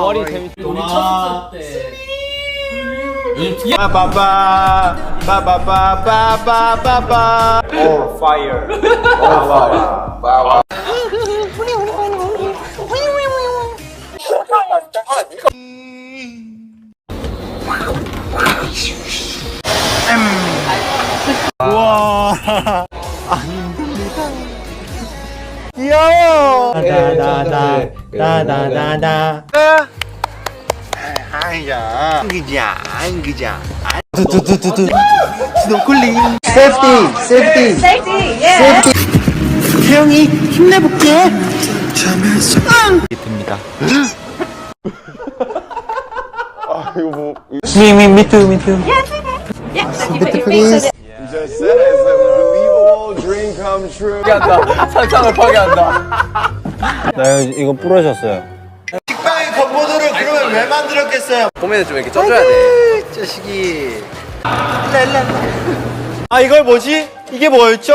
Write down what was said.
머리 재밌. 우리 첫 때. 빠바바 빠바바바바바바 All fire. All fire. 빠바. 우와. 귀여워. 다다다다다다다다. 아야. 그자. 두두두두두. 스노클링. 세이프티. 태영이 힘내볼게. 잠에서 됩니다. 아 이거 뭐? Me too. Bitte, please. Just said it's a unbelievable dream come true. 포기한다. 상상을 포기한다. 나 이거 부러졌어요. 식빵의 건포도를 그러면 왜 만들었겠어요? 봄에는 좀 이렇게 쪄줘야 돼. 자식이. 아 이걸 뭐지? 이게 뭐였죠?